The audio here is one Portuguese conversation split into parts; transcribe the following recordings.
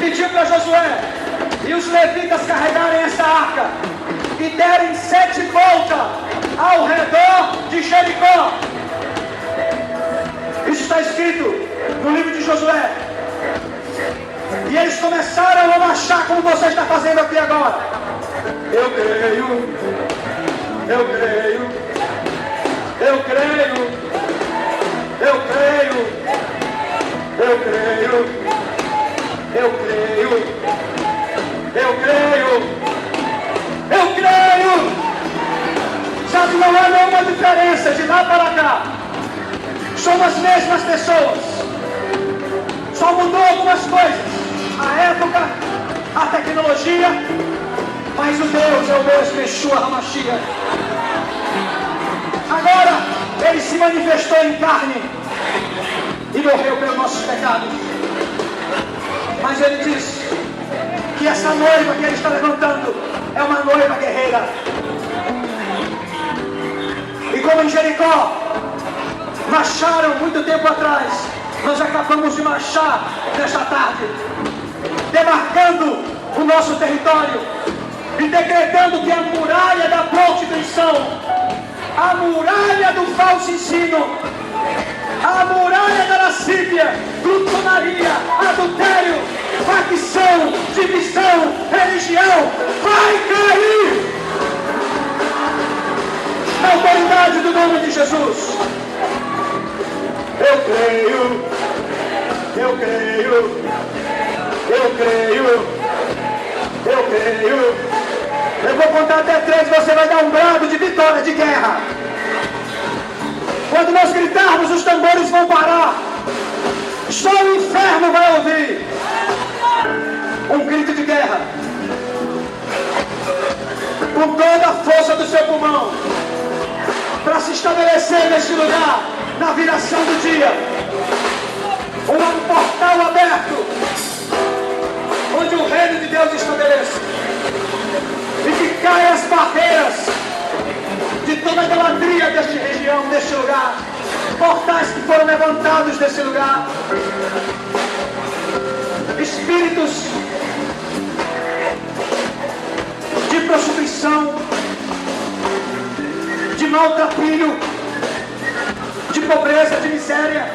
pediu para Josué e os levitas carregarem essa arca e derem 7 voltas ao redor de Jericó. Isso está escrito no livro de Josué. E eles começaram a marchar como você está fazendo aqui agora. Eu creio, eu creio, eu creio, eu creio, eu creio, eu creio, eu creio, eu creio. Sabe, não há nenhuma diferença de lá para cá. Somos as mesmas pessoas. Só mudou algumas coisas. A época, a tecnologia, mas o Deus é o mesmo, Yeshua HaMashiach. Agora, Ele se manifestou em carne e morreu pelos nossos pecados. Mas Ele diz que essa noiva que Ele está levantando é uma noiva guerreira. E como em Jericó marcharam muito tempo atrás, nós acabamos de marchar nesta tarde, demarcando o nosso território e decretando que a muralha da prostituição, a muralha do falso ensino, a muralha da lascívia, glutonaria, adultério, facção, divisão, religião, vai cair na autoridade do nome de Jesus. Eu creio, eu creio, eu creio, eu creio. Eu vou contar até 3, você vai dar um brado de vitória, de guerra. Quando nós gritarmos, os tambores vão parar. Só o inferno vai ouvir um grito de guerra. Com toda a força do seu pulmão, para se estabelecer neste lugar, na viração do dia, um portal aberto, onde o reino de Deus estabeleça, e que caia as barreiras de toda a idolatria desta região, deste lugar, portais que foram levantados desse lugar, espíritos de prostituição, de maltrapilho, de pobreza, de miséria.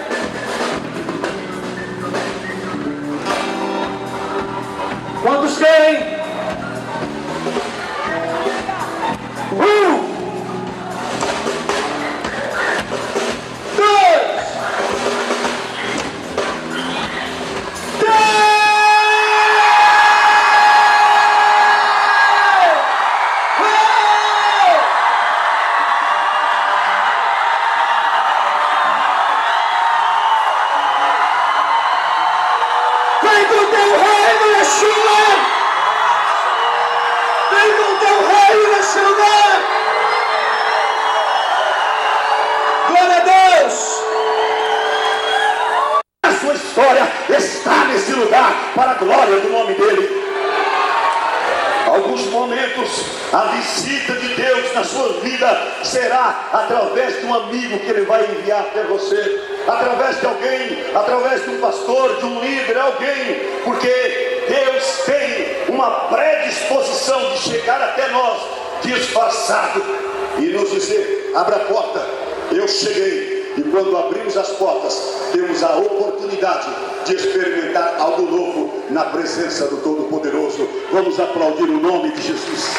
Quantos querem? 1, 2, 3. Vem com teu reino, Yeshua! Vem com teu reino nesse lugar! Glória a Deus! A sua história está nesse lugar para a glória do nome dele. Alguns momentos, a visita de Deus na sua vida será através de um amigo que Ele vai enviar até você, através de alguém, através de um pastor, de um líder, alguém, porque Deus tem uma predisposição de chegar até nós disfarçado e nos dizer: abra a porta, eu cheguei. E quando abrimos as portas, temos a oportunidade de experimentar algo novo na presença do Todo-Poderoso. Vamos aplaudir o nome de Jesus.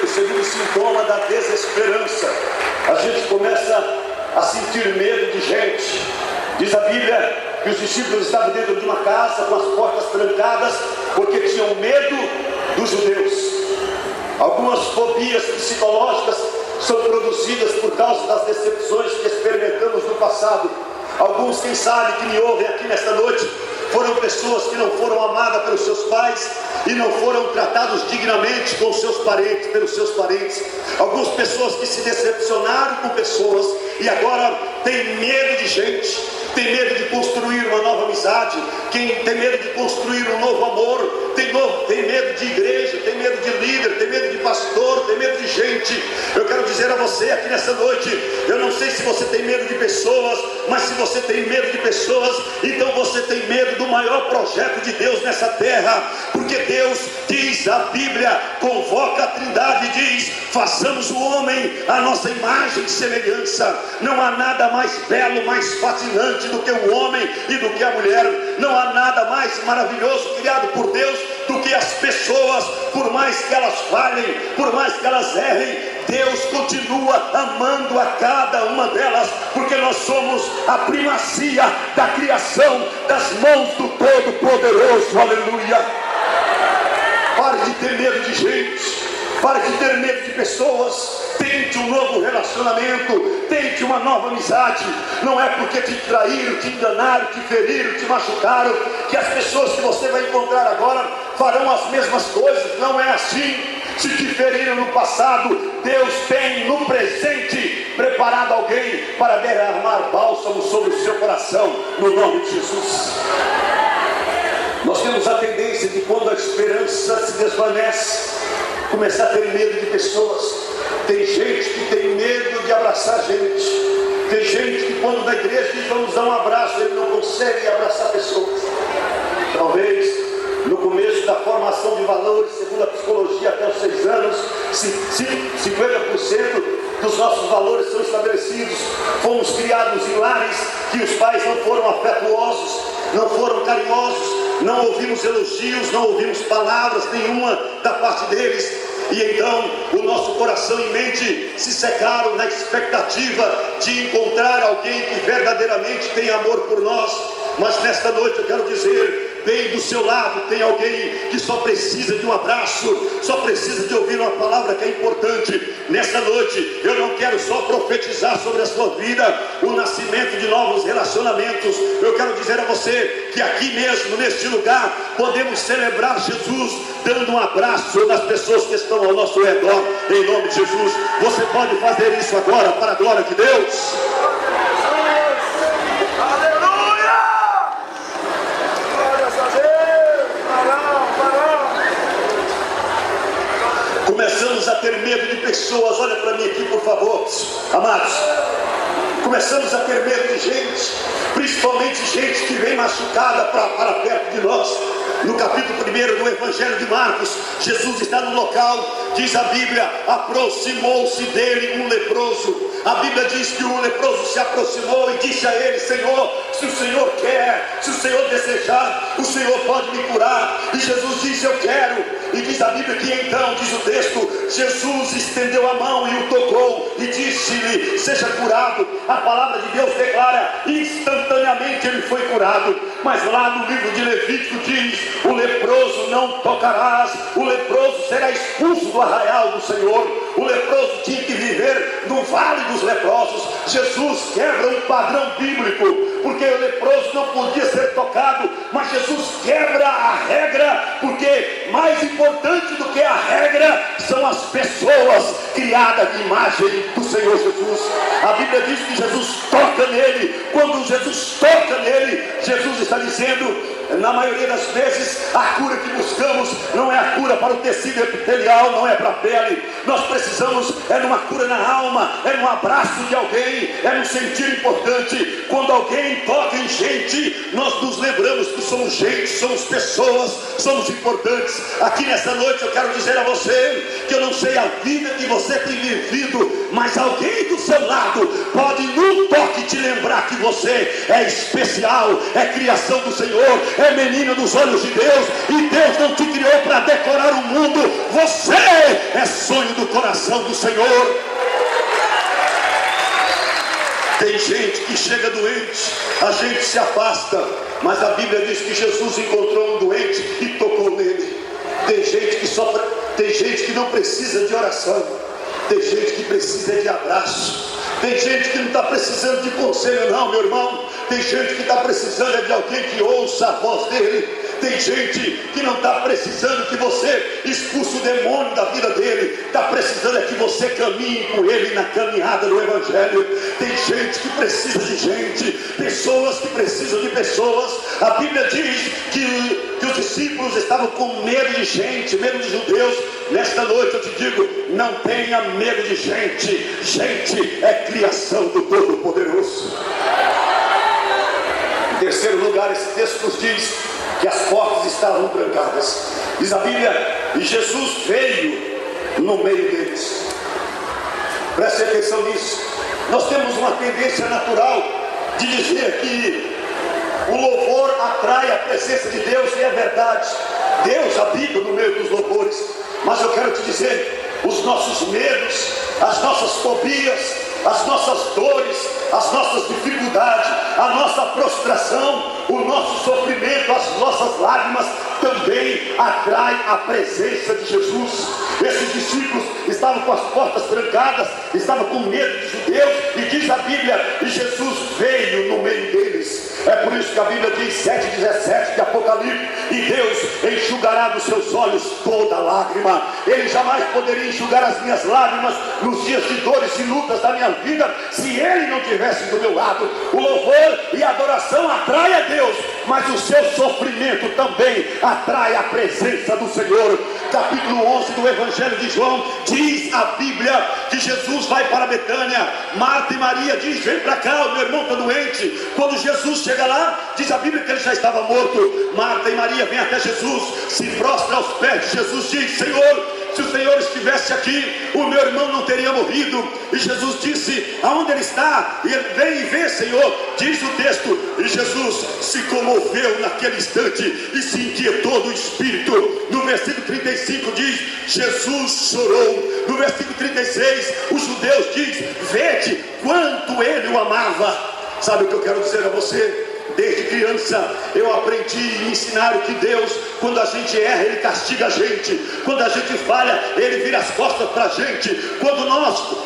O segundo sintoma da desesperança, a gente começa a sentir medo de gente. Diz a Bíblia que os discípulos estavam dentro de uma casa com as portas trancadas porque tinham medo dos judeus. Algumas fobias psicológicas são produzidas por causa das decepções que experimentamos no passado. Alguns, quem sabe, que me ouvem aqui nesta noite, foram pessoas que não foram amadas pelos seus pais e não foram tratados dignamente com seus parentes, pelos seus parentes. Algumas pessoas que se decepcionaram com pessoas e agora têm medo de gente. tem medo de construir uma nova amizade, quem tem medo de construir um novo amor, tem medo de igreja, tem medo de líder, tem medo de pastor, tem medo de gente. Eu quero dizer a você aqui nessa noite, eu não sei se você tem medo de pessoas, mas se você tem medo de pessoas, então você tem medo do maior projeto de Deus nessa terra, porque Deus diz, a Bíblia convoca a Trindade e diz: façamos o homem a nossa imagem e semelhança. Não há nada mais belo, mais fascinante do que o homem e do que a mulher. Não há nada mais maravilhoso criado por Deus do que as pessoas. Por mais que elas falhem, por mais que elas errem, Deus continua amando a cada uma delas, porque nós somos a primazia da criação das mãos do Todo-Poderoso. Aleluia. Pare de ter medo de gente, pare de ter medo de pessoas. Tente um novo relacionamento, tente uma nova amizade. Não é porque te traíram, te enganaram, te feriram, te machucaram, que as pessoas que você vai encontrar agora farão as mesmas coisas. Não é assim. Se te feriram no passado, Deus tem no presente preparado alguém para derramar bálsamo sobre o seu coração, no nome de Jesus. Nós temos a tendência de, quando a esperança se desvanece, começar a ter medo de pessoas. Tem gente que tem medo de abraçar gente. Tem gente que, quando na igreja diz vamos dar um abraço, ele não consegue abraçar pessoas. Talvez no começo da formação de valores, segundo a psicologia, até os 6 anos, 50% dos nossos valores são estabelecidos. Fomos criados em lares que os pais não foram afetuosos, não foram carinhosos, não ouvimos elogios, não ouvimos palavras nenhuma da parte deles. E então o nosso coração e mente se secaram na expectativa de encontrar alguém que verdadeiramente tem amor por nós. Mas nesta noite eu quero dizer, bem do seu lado tem alguém que só precisa de um abraço, só precisa de ouvir uma palavra que é importante. Nesta noite eu não quero só profetizar sobre a sua vida o nascimento de novos relacionamentos. Eu quero dizer a você que aqui mesmo, neste lugar, podemos celebrar Jesus dando um abraço nas pessoas que estão ao nosso redor, em nome de Jesus. Você pode fazer isso agora para a glória de Deus. Começamos a ter medo de pessoas. Olha para mim aqui, por favor, amados. Começamos a ter medo de gente, principalmente gente que vem machucada para perto de nós. No capítulo 1 do Evangelho de Marcos, Jesus está no local, diz a Bíblia, aproximou-se dele um leproso. A Bíblia diz que o leproso se aproximou e disse a ele: Senhor, se o Senhor quer, se o Senhor desejar, o Senhor pode me curar. E Jesus disse: eu quero. E diz a Bíblia que então, diz o texto, Jesus estendeu a mão e o tocou e disse-lhe: seja curado. A palavra de Deus declara, instantaneamente ele foi curado. Mas lá no livro de Levítico diz: o leproso não tocarás, o leproso será expulso do arraial do Senhor. O leproso tinha que viver no vale dos leprosos. Jesus quebra um padrão bíblico, porque o leproso não podia ser tocado, mas Jesus quebra a regra, porque mais importante do que a regra são as pessoas criadas de imagem do Senhor Jesus. A Bíblia diz que Jesus toca nele. Quando Jesus toca nele, Jesus está dizendo, na maioria das vezes, a cura que buscamos não é a cura para o tecido epitelial, não é para a pele. Nós precisamos é numa cura na alma, é num abraço de alguém, é num sentir importante. Quando alguém toca em gente, nós nos lembramos que somos gente, somos pessoas, somos importantes. Aqui nessa noite eu quero dizer a você que eu não sei a vida que você tem vivido, mas alguém do seu lado pode num toque te lembrar que você é especial, é criação do Senhor, é menina dos olhos de Deus, e Deus não te criou para decorar o mundo. Você é sonho do coração do Senhor. Tem gente que chega doente, a gente se afasta, mas a Bíblia diz que Jesus encontrou um doente e tocou nele. Tem gente que não precisa de oração, tem gente que precisa de abraço. Tem gente que não está precisando de conselho não, meu irmão. Tem gente que está precisando de alguém que ouça a voz dele. Tem gente que não está precisando que você expulse o demônio da vida dele, está precisando é que você caminhe com ele na caminhada do Evangelho. Tem gente que precisa de gente, pessoas que precisam de pessoas. A Bíblia diz que os discípulos estavam com medo de gente, medo de judeus. Nesta noite eu te digo, não tenha medo de gente. Gente é criação do Todo-Poderoso. Em terceiro lugar, esse texto nos diz que as portas estavam trancadas. Diz a Bíblia, e Jesus veio no meio deles. Preste atenção nisso. Nós temos uma tendência natural de dizer que o louvor atrai a presença de Deus, e é verdade, Deus habita no meio dos louvores. Mas eu quero te dizer, os nossos medos, as nossas fobias, as nossas dores, as nossas dificuldades, a nossa prostração, o nosso sofrimento, as nossas lágrimas também atrai a presença de Jesus. Esses discípulos estavam com as portas trancadas, estavam com medo de judeus, e diz a Bíblia, e Jesus veio no meio deles. É por isso que a Bíblia diz 7,17 de Apocalipse, e Deus enxugará dos seus olhos toda lágrima. Ele jamais poderia enxugar as minhas lágrimas nos dias de dores e lutas da minha vida, se Ele não estivesse do meu lado. O louvor e a adoração atrai a Deus, mas o seu sofrimento também atrai a presença do Senhor. Capítulo 11 do Evangelho de João, diz a Bíblia que Jesus vai para Betânia. Marta e Maria diz, vem para cá, o meu irmão está doente. Quando Jesus chega lá, diz a Bíblia que ele já estava morto. Marta e Maria vêm até Jesus, se prostra aos pés de Jesus, diz, Senhor, se o Senhor estivesse aqui, o meu irmão não teria morrido. E Jesus disse, aonde ele está? E ele, vem e vê, Senhor. Diz o texto, e Jesus se comoveu naquele instante e se inquietou do espírito. No versículo 35 diz, Jesus chorou. No versículo 36, os judeus diz, vede quanto ele o amava. Sabe o que eu quero dizer a você? Desde criança eu aprendi e ensinaram que Deus, quando a gente erra, Ele castiga a gente. Quando a gente falha, Ele vira as costas para a gente. Quando nós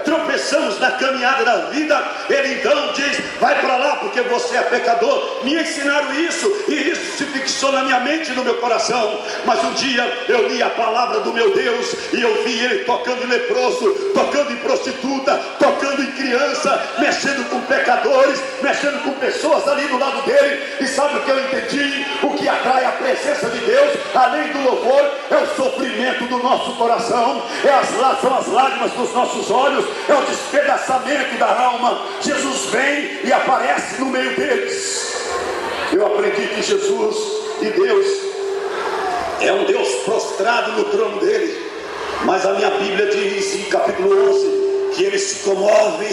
tropeçamos na caminhada da vida, Ele então diz, vai para lá porque você é pecador. Me ensinaram isso, e isso se fixou na minha mente e no meu coração. Mas um dia eu li a palavra do meu Deus, e eu vi Ele tocando em leproso, tocando em prostituta, tocando em criança, mexendo com pecadores, mexendo com pessoas ali do lado dele. E sabe o que eu entendi? O que atrai a presença de Deus, além do louvor, é o sofrimento do nosso coração, são as lágrimas dos nossos olhos, é o despedaçamento da alma. Jesus vem e aparece no meio deles. Eu aprendi que Jesus e Deus é um Deus prostrado no trono dele, mas a minha Bíblia diz em capítulo 11 que ele se comove,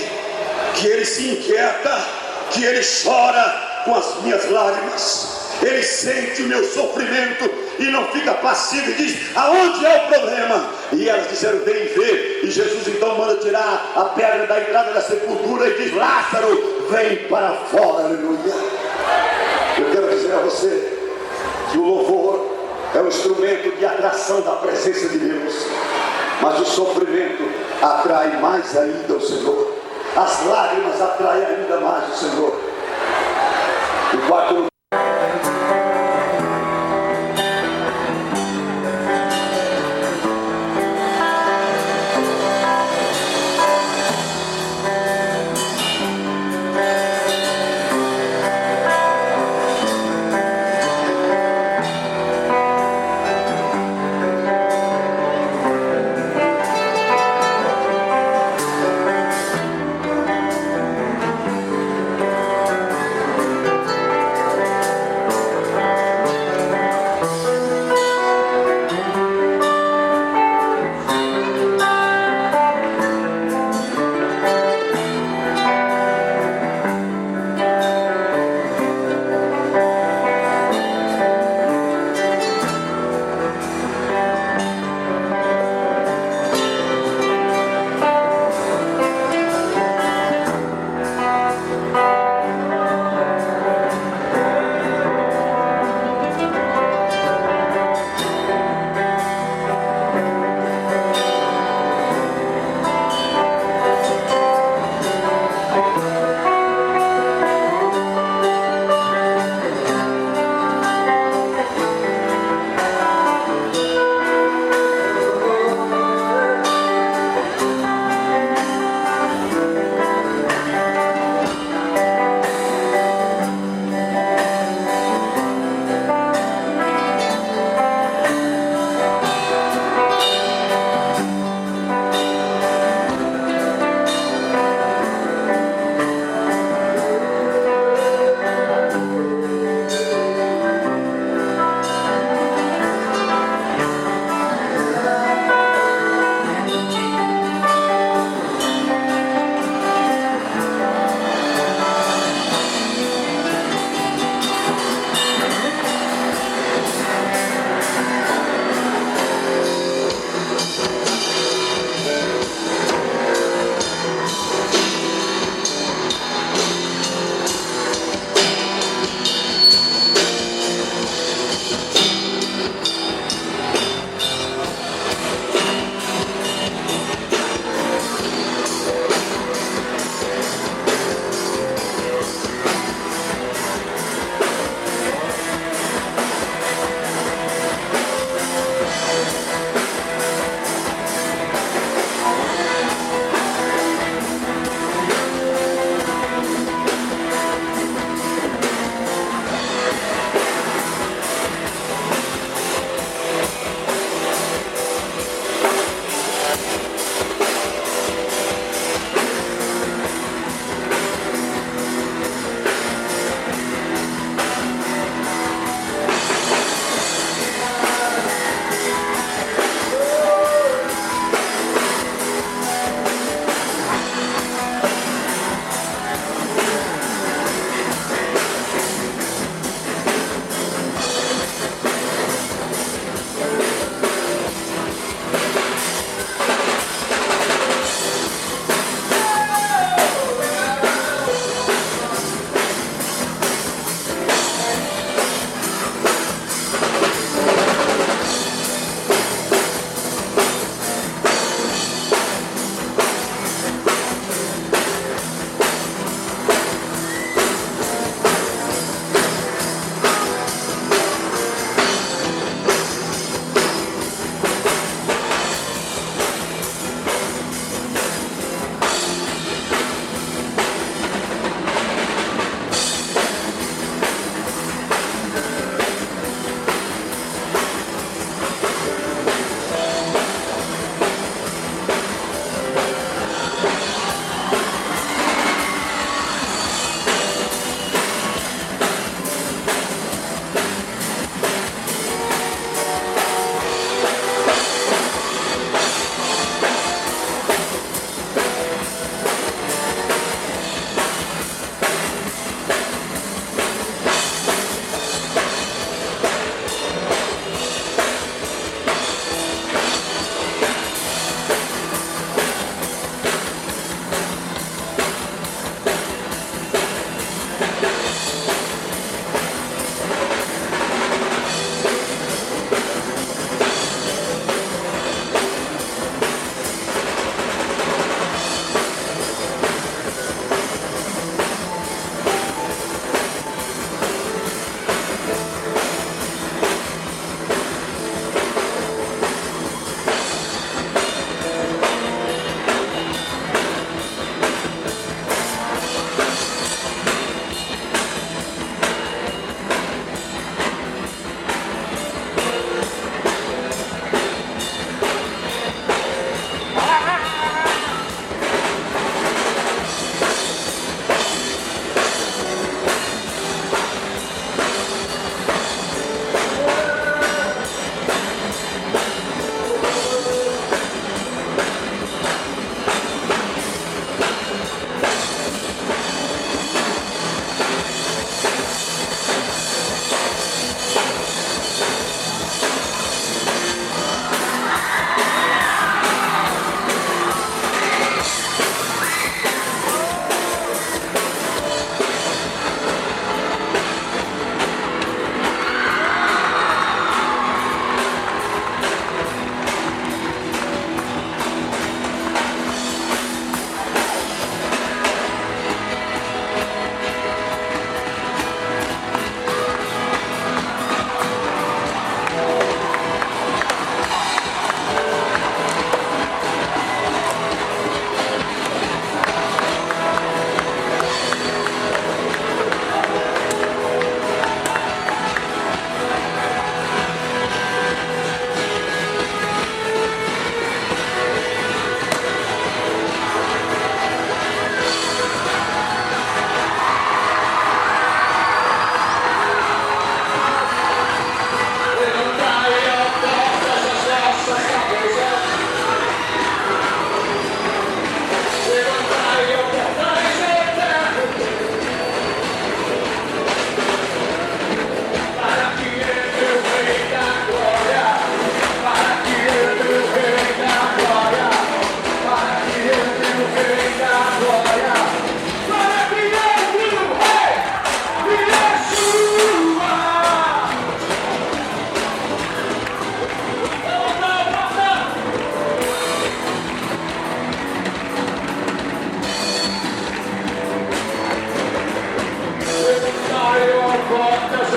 que ele se inquieta, que ele chora com as minhas lágrimas. Ele sente o meu sofrimento e não fica passivo e diz, aonde é o problema? E elas disseram, vem ver. E Jesus então manda tirar a pedra da entrada da sepultura e diz, Lázaro, vem para fora. Aleluia. Eu quero dizer a você que o louvor é um instrumento de atração da presença de Deus, mas o sofrimento atrai mais ainda o Senhor. As lágrimas atraem ainda mais o Senhor. Em quarto lugar,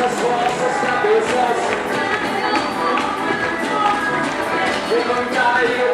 as vossas cabeças. Levantai